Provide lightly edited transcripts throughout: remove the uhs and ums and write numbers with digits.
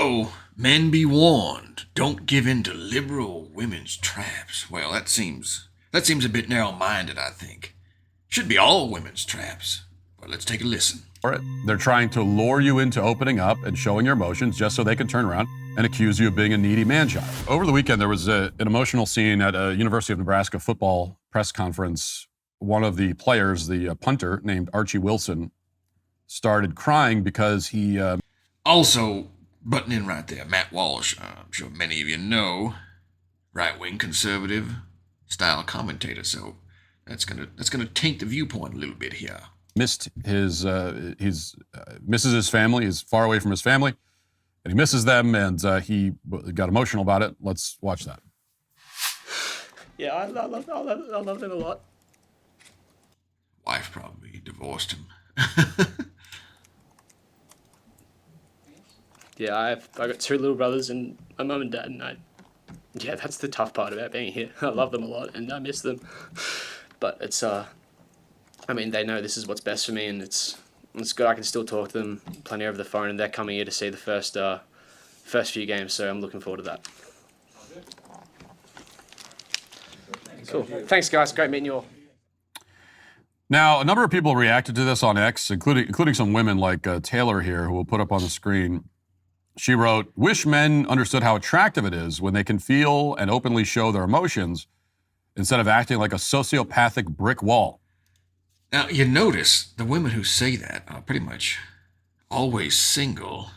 Uh-oh, men be warned. Don't give in to liberal women's traps. Well, that seems a bit narrow-minded, I think. Should be all women's traps. But let's take a listen. They're trying to lure you into opening up and showing your emotions just so they can turn around and accuse you of being a needy man-child. Over the weekend, there was an emotional scene at a University of Nebraska football press conference. One of the players, the punter named Archie Wilson, started crying because he... Also, button in right there, Matt Walsh. I'm sure many of you know, right-wing conservative style commentator. So that's gonna taint the viewpoint a little bit here. Misses his family. He's far away from his family, and he misses them. And he got emotional about it. Let's watch that. Yeah, I love them a lot. Wife probably divorced him. Yeah, I got two little brothers and my mum and dad, and yeah, that's the tough part about being here. I love them a lot and I miss them, but it's I mean, they know this is what's best for me, and it's good. I can still talk to them plenty over the phone, and they're coming here to see the first few games, so I'm looking forward to that. Cool. Thanks, guys. Great meeting you all. Now, a number of people reacted to this on X, including some women like Taylor here, who we'll put up on the screen. She wrote, "Wish men understood how attractive it is when they can feel and openly show their emotions instead of acting like a sociopathic brick wall." Now, you notice the women who say that are pretty much always single,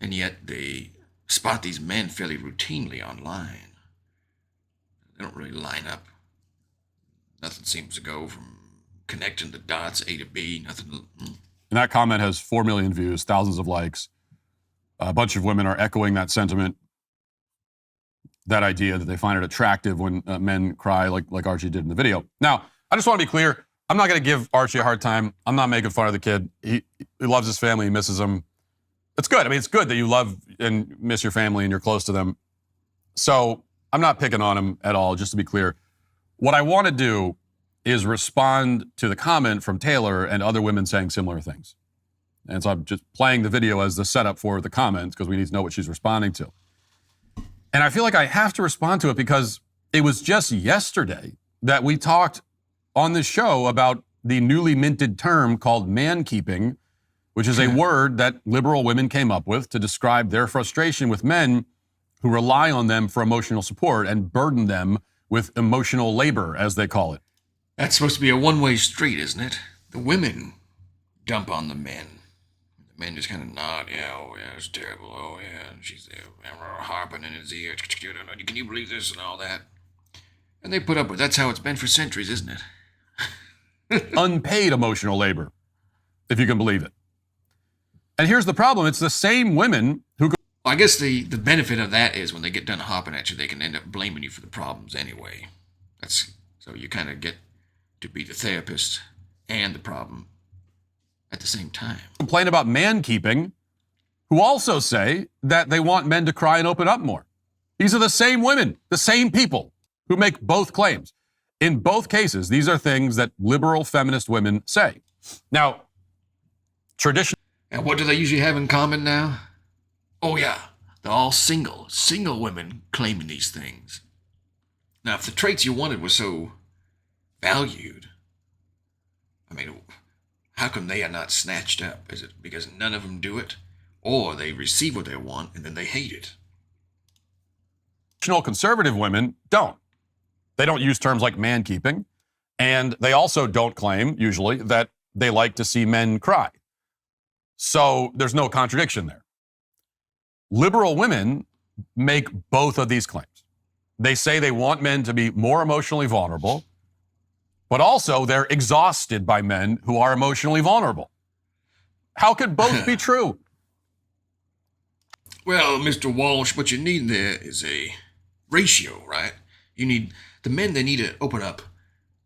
and yet they spot these men fairly routinely online. They don't really line up. Nothing seems to go from connecting the dots A to B, nothing. And that comment has 4 million views, thousands of likes. A bunch of women are echoing that sentiment, that idea that they find it attractive when men cry like Archie did in the video. Now, I just want to be clear. I'm not going to give Archie a hard time. I'm not making fun of the kid. He loves his family. He misses them. It's good. I mean, it's good that you love and miss your family and you're close to them. So I'm not picking on him at all, just to be clear. What I want to do is respond to the comment from Taylor and other women saying similar things. And so I'm just playing the video as the setup for the comments because we need to know what she's responding to. And I feel like I have to respond to it because it was just yesterday that we talked on this show about the newly minted term called man-keeping, which is a word that liberal women came up with to describe their frustration with men who rely on them for emotional support and burden them with emotional labor, as they call it. That's supposed to be a one-way street, isn't it? The women dump on the men. The men just kind of nod, yeah, oh yeah, it's terrible, oh yeah, and she's there, harping in his ear, can you believe this and all that? And they put up with it. That's how it's been for centuries, isn't it? Unpaid emotional labor, if you can believe it. And here's the problem. It's the same women who go... Well, I guess the benefit of that is when they get done hopping at you, they can end up blaming you for the problems anyway. So you kind of get to be the therapist and the problem at the same time. Complain about man-keeping, who also say that they want men to cry and open up more. These are the same women, the same people who make both claims. In both cases, these are things that liberal feminist women say. Now, tradition... And what do they usually have in common now? Oh yeah, they're all single women claiming these things. Now, if the traits you wanted were so valued, I mean, how come they are not snatched up? Is it because none of them do it? Or they receive what they want and then they hate it? Traditional conservative women don't. They don't use terms like man-keeping, and they also don't claim, usually, that they like to see men cry. So there's no contradiction there. Liberal women make both of these claims. They say they want men to be more emotionally vulnerable, but also they're exhausted by men who are emotionally vulnerable. How could both be true? Well, Mr. Walsh, what you need there is a ratio, right? You need the men, they need to open up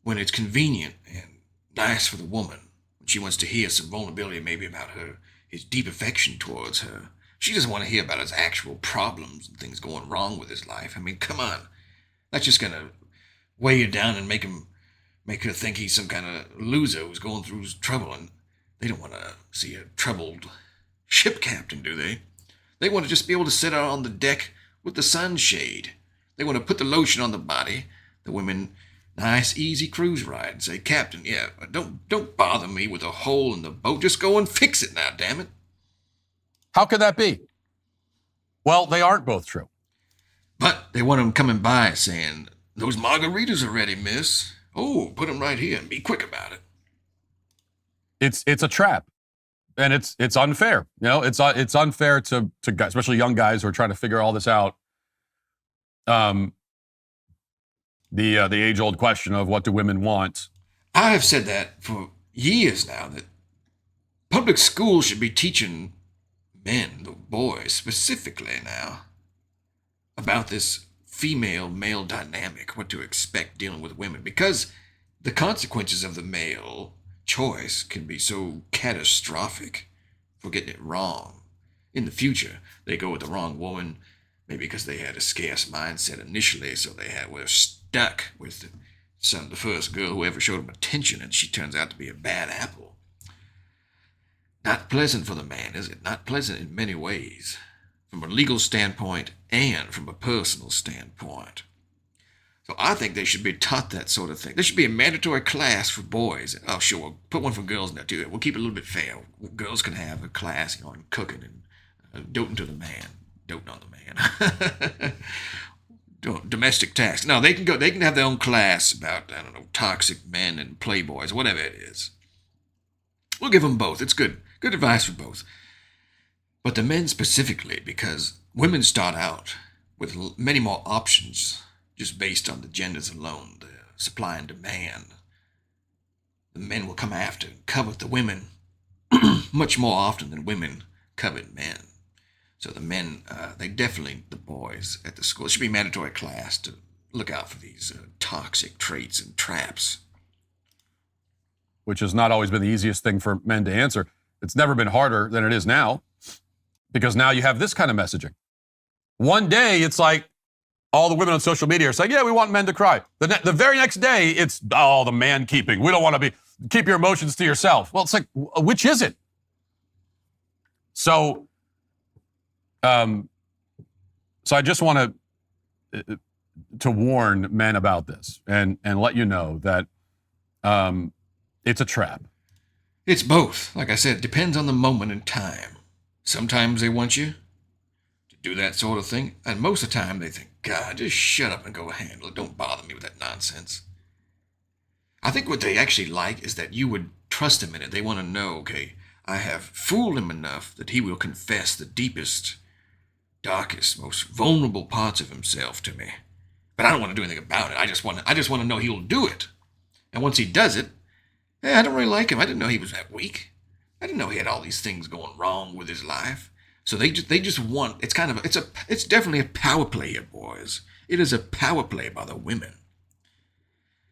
when it's convenient and nice for the woman. When she wants to hear some vulnerability maybe about his deep affection towards her. She doesn't want to hear about his actual problems and things going wrong with his life. I mean, come on. That's just going to weigh you down and make her think he's some kind of loser who's going through trouble. And they don't want to see a troubled ship captain, do they? They want to just be able to sit out on the deck with the sunshade. They want to put the lotion on the body. The women, nice, easy cruise ride. And say, Captain, yeah, don't bother me with a hole in the boat. Just go and fix it now, damn it. How could that be? Well, they aren't both true. But they want them coming by saying, those margaritas are ready, miss. Oh, put them right here and be quick about it. It's a trap, and it's unfair. You know, it's unfair to guys, especially young guys who are trying to figure all this out. The age-old question of what do women want? I have said that for years now, that public schools should be teaching men, the boys specifically now, about this female-male dynamic, what to expect dealing with women, because the consequences of the male choice can be so catastrophic for getting it wrong. In the future, they go with the wrong woman, maybe because they had a scarce mindset initially, so were stuck with the first girl who ever showed them attention, and she turns out to be a bad apple. Not pleasant for the man, is it? Not pleasant in many ways, from a legal standpoint and from a personal standpoint. So I think they should be taught that sort of thing. There should be a mandatory class for boys. Oh, sure, we'll put one for girls in there too. We'll keep it a little bit fair. Girls can have a class, on cooking and doting to the man, doting on the man. Domestic tasks. No, they can have their own class about, I don't know, toxic men and playboys, whatever it is. We'll give them both. It's good advice for both. But the men specifically, because women start out with many more options just based on the genders alone, the supply and demand. The men will come after and covet the women much more often than women covet men. So the men, the boys at the school, it should be a mandatory class to look out for these toxic traits and traps. Which has not always been the easiest thing for men to answer. It's never been harder than it is now, because now you have this kind of messaging. One day, it's like all the women on social media are saying, yeah, we want men to cry. The very next day, it's, the man keeping. We don't want to keep your emotions to yourself. Well, it's like, which is it? So I just want to warn men about this and let you know that it's a trap. It's both. Like I said, it depends on the moment in time. Sometimes they want you to do that sort of thing, and most of the time they think, God, just shut up and go handle it. Don't bother me with that nonsense. I think what they actually like is that you would trust him in it. They want to know, okay, I have fooled him enough that he will confess the deepest, darkest, most vulnerable parts of himself to me. But I don't want to do anything about it. I just want to know he'll do it. And once he does it, I don't really like him. I didn't know he was that weak. I didn't know he had all these things going wrong with his life. So they just want, it's definitely a power play here, boys. It is a power play by the women.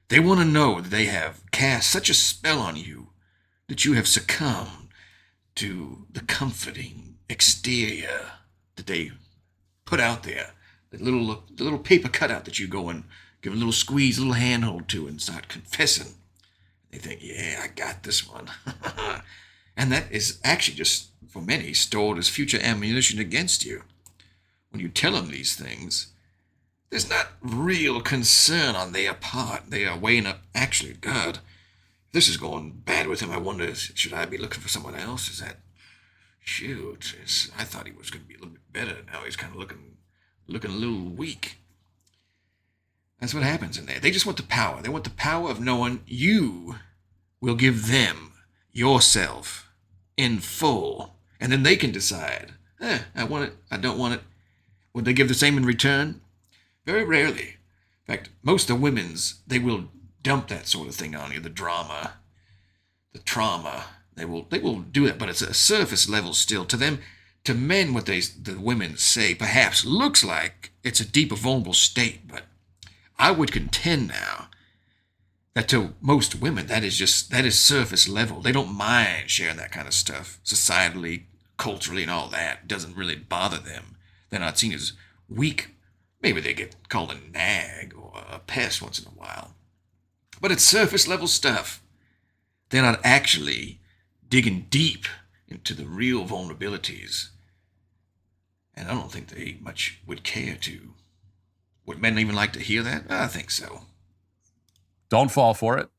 They want to know that they have cast such a spell on you that you have succumbed to the comforting exterior that they put out there. The little paper cutout that you go and give a little squeeze, a little handhold to and start confessing. They think, yeah, I got this one. And that is actually just, for many, stored as future ammunition against you. When you tell them these things, there's not real concern on their part. They are weighing up, actually, God, this is going bad with him. I wonder, should I be looking for someone else? Is that, shoot, I thought he was going to be a little bit better. Now he's kind of looking a little weak. That's what happens in there. They just want the power. They want the power of knowing you will give them yourself in full. And then they can decide, I want it, I don't want it. Would they give the same in return? Very rarely. In fact, most of the women's, they will dump that sort of thing on you, the drama, the trauma. They will do that, but it's a surface level still. To them, to men, what the women say perhaps looks like it's a deeper, vulnerable state, but I would contend now that to most women, that is surface level. They don't mind sharing that kind of stuff. Societally, culturally, and all that it doesn't really bother them. They're not seen as weak. Maybe they get called a nag or a pest once in a while. But it's surface level stuff. They're not actually digging deep into the real vulnerabilities And I don't think they much would care to. Would men even like to hear that? I think so. Don't fall for it.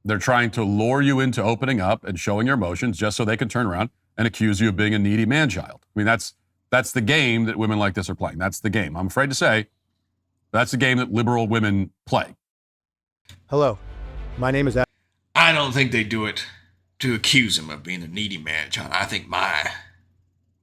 They're trying to lure you into opening up and showing your emotions just so they can turn around and accuse you of being a needy man-child. I mean, that's the game that women like this are playing. That's the game. I'm afraid to say that's the game that liberal women play. Hello, my name is I don't think they do it to accuse him of being a needy man-child. I think my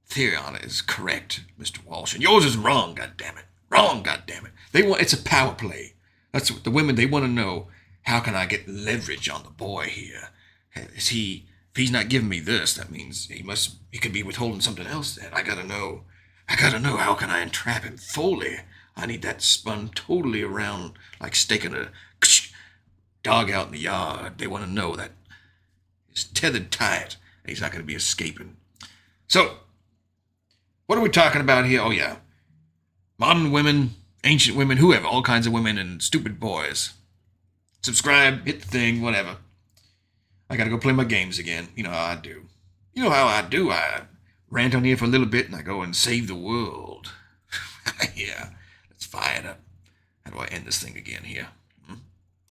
theory on it is correct, Mr. Walsh, and yours is wrong, goddammit. Wrong, goddammit. It's a power play. That's what the women, they want to know, how can I get leverage on the boy here? If he's not giving me this, that means he could be withholding something else then. I gotta know, how can I entrap him fully? I need that spun totally around like staking a dog out in the yard. They want to know that he's tethered tight. He's not going to be escaping. So, what are we talking about here? Oh, yeah. Modern women, ancient women, whoever, all kinds of women and stupid boys. Subscribe, hit the thing, whatever. I got to go play my games again. You know how I do. I rant on here for a little bit and I go and save the world. Yeah, let's fire it up. How do I end this thing again here?